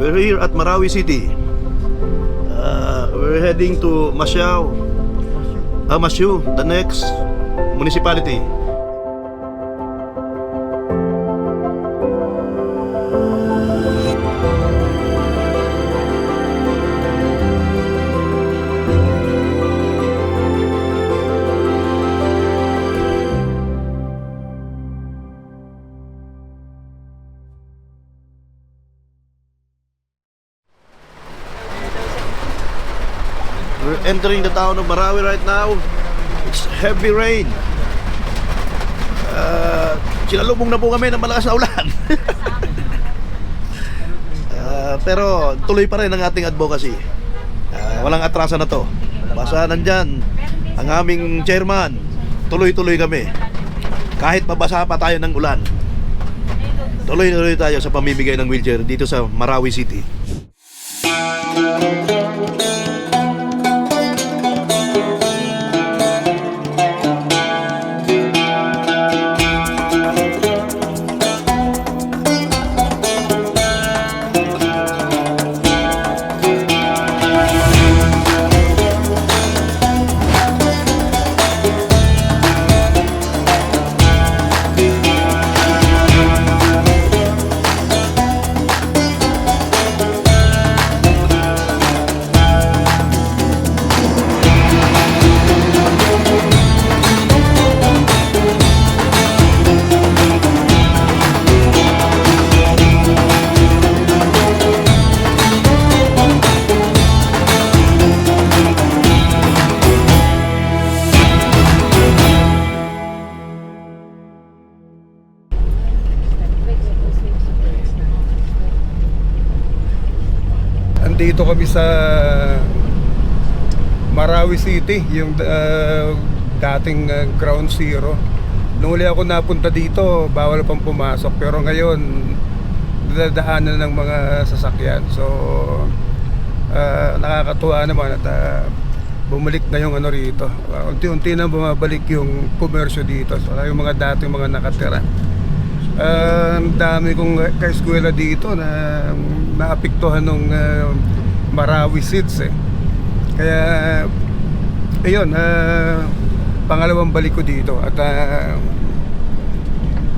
We're here at Marawi City. We're heading to Masyu, the next municipality. We're entering the town of Marawi right now. It's heavy rain. Sinalubong na po kami ng malakas na ulan. Pero tuloy pa rin ang ating advocacy. Walang atrasan na to. Basta nandyan ang aming chairman, tuloy-tuloy kami. Kahit mabasa pa tayo ng ulan, tuloy-tuloy tayo sa pamimigay ng wheelchair dito sa Marawi City. Dito kami sa Marawi City, yung dating ground zero. Nung uli ako napunta dito, bawal pang pumasok. Pero ngayon, dadaanan ng mga sasakyan. So, nakakatuwa naman at bumalik na yung ano rito. Unti-unti na bumabalik yung komersyo dito. So, yung mga dating mga nakatira. Ang dami kong kaeskwela dito na naapektuhan ng Marawi Seeds eh. Kaya ayun, pangalawang balik ko dito at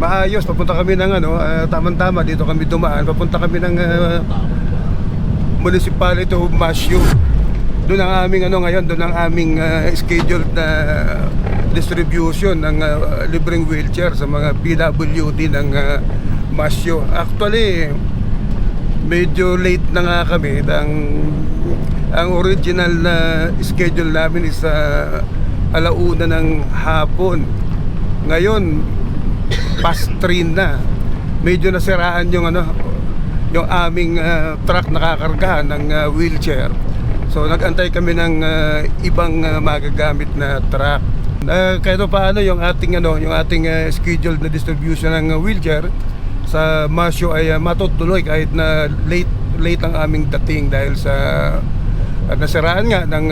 maayos. Papunta kami ng tamang-tama dito kami dumaan. Papunta kami ng municipality of Masyu. Doon ang aming ngayon, doon ang aming scheduled na distribution ng libreng wheelchair sa mga PWD ng Masyu. Actually, medyo late na nga kami. Ang original na schedule namin is 1:00 ng hapon. Ngayon, past 3 na. Medyo nasiraan yung aming truck na kakargahan ng wheelchair. So nag-antay kami ng ibang magagamit na truck. Kahit paano yung ating scheduled na distribution ng wheelchair sa Masyu ay matutuloy kahit na late ang aming dating dahil sa nasiraan nga ng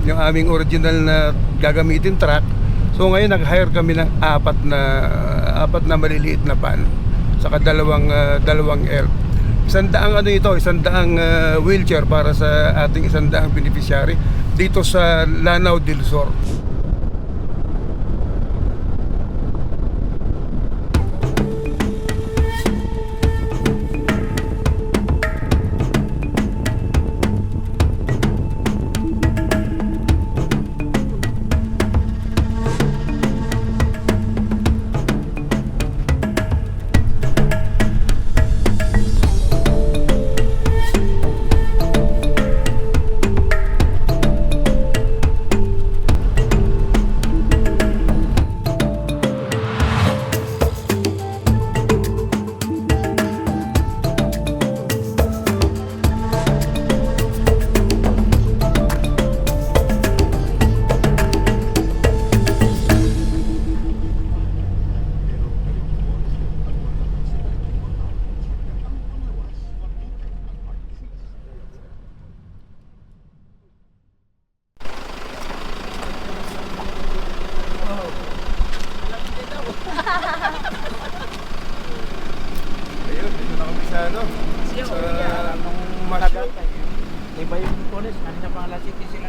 yung aming original na gagamitin truck. So ngayon nag-hire kami ng apat na maliliit na van saka dalawang elf. 100 wheelchair para sa ating 100 beneficiary dito sa Lanao del Sur. Ramones, ano na pangalan si Kisilan?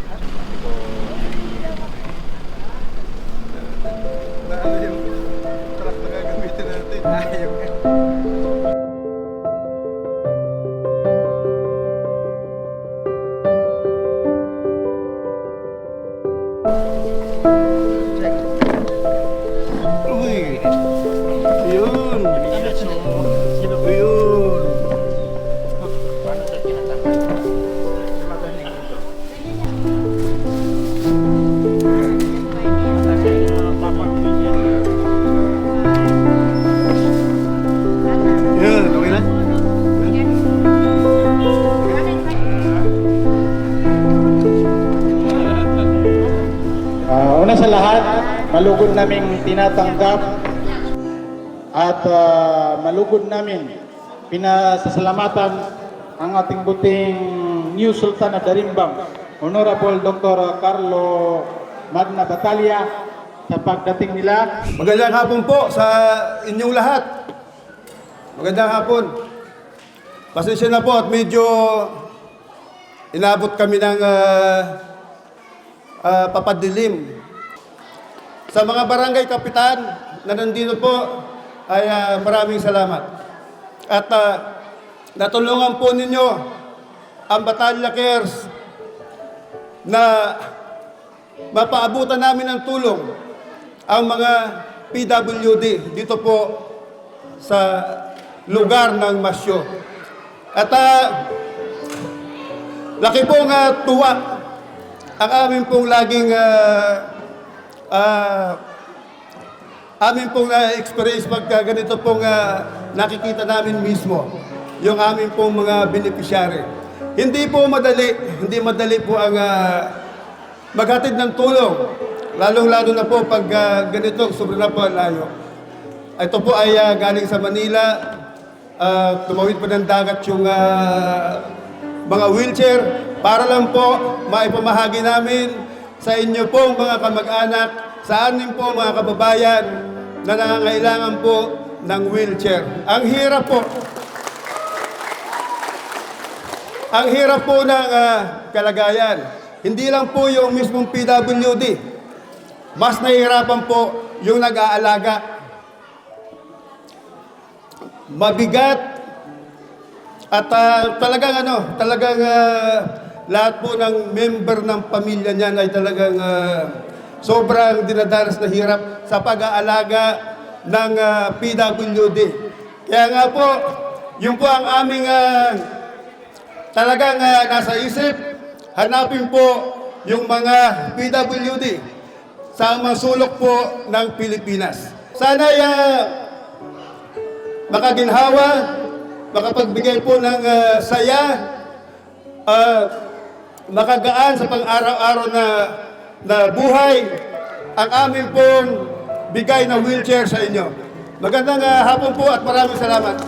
Ano yung truck na gagamitin natin? Uy! Yun! Yun! Paano ito tinatanggal? Magaling ito. Kasi yung mga papag-william. Yun! Okay na? Una sa lahat, malugod naming tinatanggap at malugod namin pinasasalamatan ang ating buting New Sultan of Darimbang, Honorable Dr. Carlo Magna Batalya sa pagdating nila. Magandang hapon po sa inyong lahat. Magandang hapon. Pasensya na po at medyo inabot kami ng papadilim. Sa mga barangay kapitan na nandito po ay maraming salamat. At natulungan po ninyo ang Batalya Cares na mapaabutan namin ng tulong ang mga PWD dito po sa lugar ng Masyo. At laki pong tuwa ang amin pong laging amin pong experience pagka ganito pong nakikita namin mismo yung amin pong mga beneficiary. Hindi madali po ang maghatid ng tulong, lalong-lalo na po pag ganito, sobrang na po ang layo. Ito po ay galing sa Manila, tumawid pa ng dagat yung mga wheelchair para lang po maipamahagi namin sa inyo pong mga kamag-anak, sa amin po mga kababayan na nangangailangan po ng wheelchair. Ang hirap po. Ang hirap po ng kalagayan. Hindi lang po yung mismong PWD. Mas nahihirapan po yung nag-aalaga. Mabigat at talagang lahat po ng member ng pamilya niyan ay talagang sobrang dinadanas na hirap sa pag-aalaga ng PWD. Kaya nga po, yun po ang aming talagang nasa isip, hanapin po yung mga PWD sa mga sulok po ng Pilipinas. Sana makaginhawa, makapagbigay po ng saya, makagaan sa pang-araw-araw na buhay ang amin pong bigay na wheelchair sa inyo. Magandang hapon po at maraming salamat.